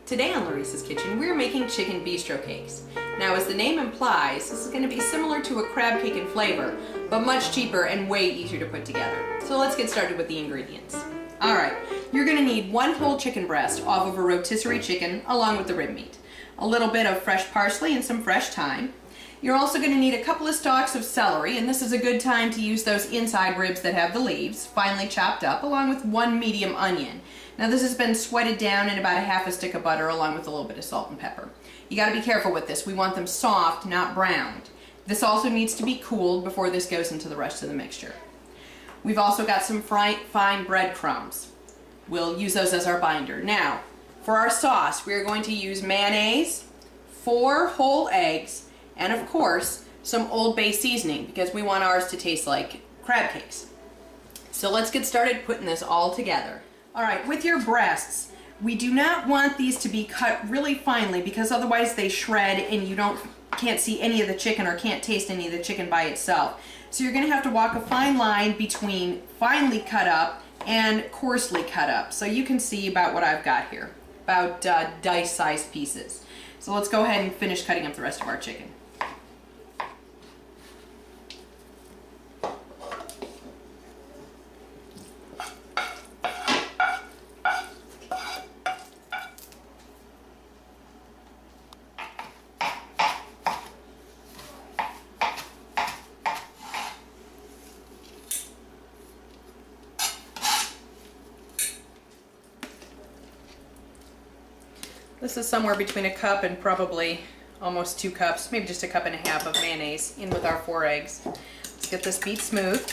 Today on Larissa's Kitchen, we're making chicken bistro cakes. Now, as the name implies, this is going to be similar to a crab cake in flavor, but much cheaper and way easier to put together. So let's get started with the ingredients. Alright, you're going to need one whole chicken breast off of a rotisserie chicken along with the rib meat, a little bit of fresh parsley and some fresh thyme. You're also going to need a couple of stalks of celery, and this is a good time to use those inside ribs that have the leaves, finely chopped up, along with one medium onion. Now this has been sweated down in about a half a stick of butter along with a little bit of salt and pepper. You got to be careful with this. We want them soft, not browned. This also needs to be cooled before this goes into the rest of the mixture. We've also got some fine breadcrumbs. We'll use those as our binder. Now, for our sauce, we are going to use mayonnaise, 4 whole eggs, and of course, some Old Bay seasoning because we want ours to taste like crab cakes. So let's get started putting this all together. Alright, with your breasts, we do not want these to be cut really finely because otherwise they shred and you can't see any of the chicken or can't taste any of the chicken by itself. So you're going to have to walk a fine line between finely cut up and coarsely cut up. So you can see about what I've got here, about dice-sized pieces. So let's go ahead and finish cutting up the rest of our chicken. This is somewhere between a cup and probably almost 2 cups, maybe just a cup and a half of mayonnaise in with our 4 eggs. Let's get this beat smooth.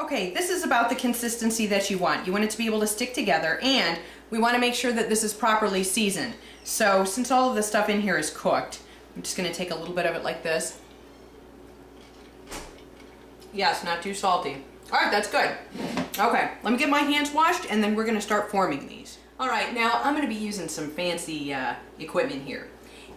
Okay, this is about the consistency that you want. You want it to be able to stick together, and we want to make sure that this is properly seasoned. So since all of the stuff in here is cooked, I'm just going to take a little bit of it like this. Yes, not too salty. Alright, that's good. Okay, let me get my hands washed and then we're going to start forming these. Alright, now I'm going to be using some fancy equipment here.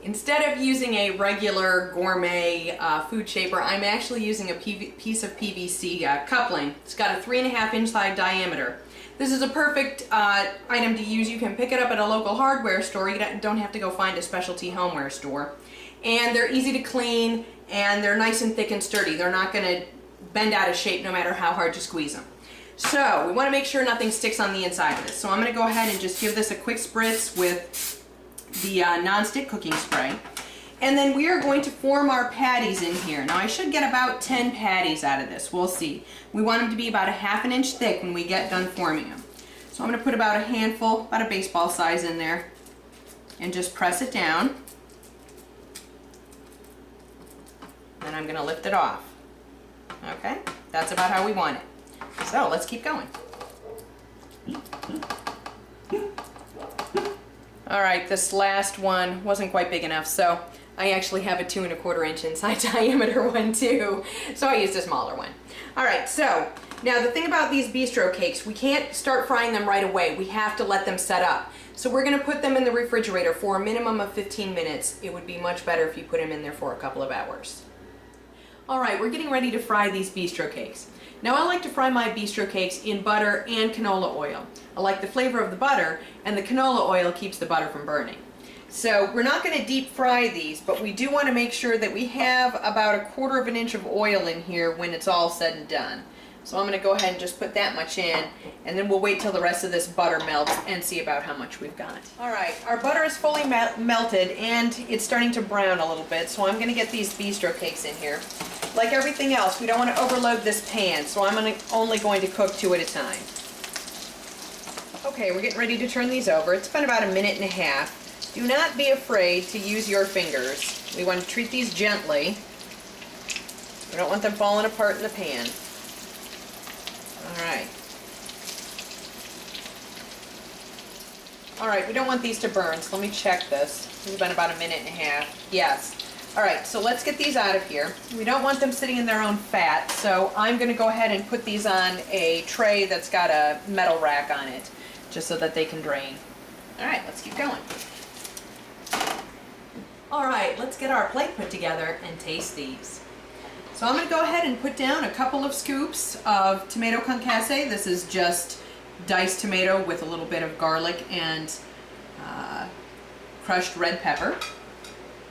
Instead of using a regular gourmet food shaper, I'm actually using a piece of PVC coupling. It's got a 3.5 inch diameter. This is a perfect item to use. You can pick it up at a local hardware store. You don't have to go find a specialty homeware store. And they're easy to clean, and they're nice and thick and sturdy. They're not going to bend out of shape no matter how hard you squeeze them. So we want to make sure nothing sticks on the inside of this. So I'm going to go ahead and just give this a quick spritz with the non-stick cooking spray, and then we are going to form our patties in here. Now I should get about 10 patties out of this. We'll see. We want them to be about a ½ inch thick when we get done forming them. So I'm going to put about a handful, about a baseball size in there, and just press it down. Then I'm going to lift it off. Okay, that's about how we want it. So let's keep going. Alright, this last one wasn't quite big enough, so I actually have a 2¼ inch inside diameter one too, so I used a smaller one. Alright, so now the thing about these bistro cakes, we can't start frying them right away. We have to let them set up. So we're going to put them in the refrigerator for a minimum of 15 minutes. It would be much better if you put them in there for a couple of hours. Alright, we're getting ready to fry these bistro cakes. Now I like to fry my bistro cakes in butter and canola oil. I like the flavor of the butter, and the canola oil keeps the butter from burning. So we're not going to deep fry these, but we do want to make sure that we have about a1/4 inch of oil in here when it's all said and done. So I'm going to go ahead and just put that much in, and then we'll wait till the rest of this butter melts and see about how much we've got. Alright, our butter is fully melted and it's starting to brown a little bit, so I'm going to get these bistro cakes in here. Like everything else, we don't want to overload this pan, so I'm only going to cook 2 at a time. Okay, we're getting ready to turn these over. It's been about a minute and a half. Do not be afraid to use your fingers. We want to treat these gently. We don't want them falling apart in the pan. Alright. All right, we don't want these to burn, so let me check this. It's been about 1.5 minutes. Yes. All right, so let's get these out of here. We don't want them sitting in their own fat, so I'm gonna go ahead and put these on a tray that's got a metal rack on it, just so that they can drain. All right, let's keep going. All right, let's get our plate put together and taste these. So I'm gonna go ahead and put down a couple of scoops of tomato concasse. This is just diced tomato with a little bit of garlic and crushed red pepper.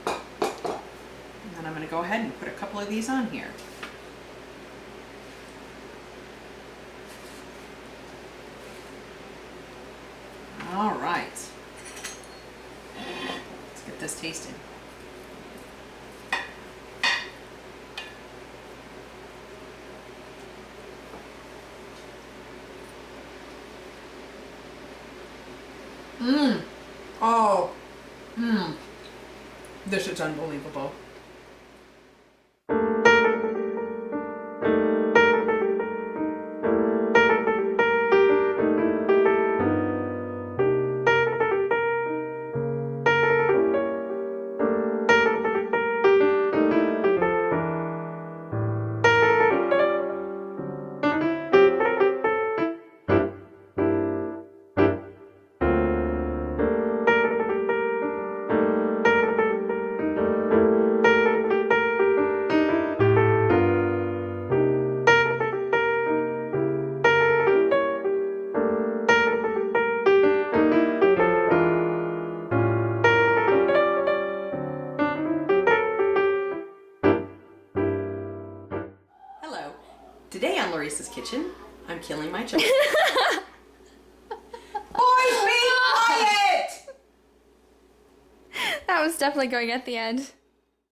And I'm going to go ahead and put a couple of these on here. All right. Let's get this tasted. Mmm. Oh. Mmm. This is unbelievable. Hello. Today on Larissa's Kitchen, I'm killing my chicken. Boys, be quiet! That was definitely going at the end.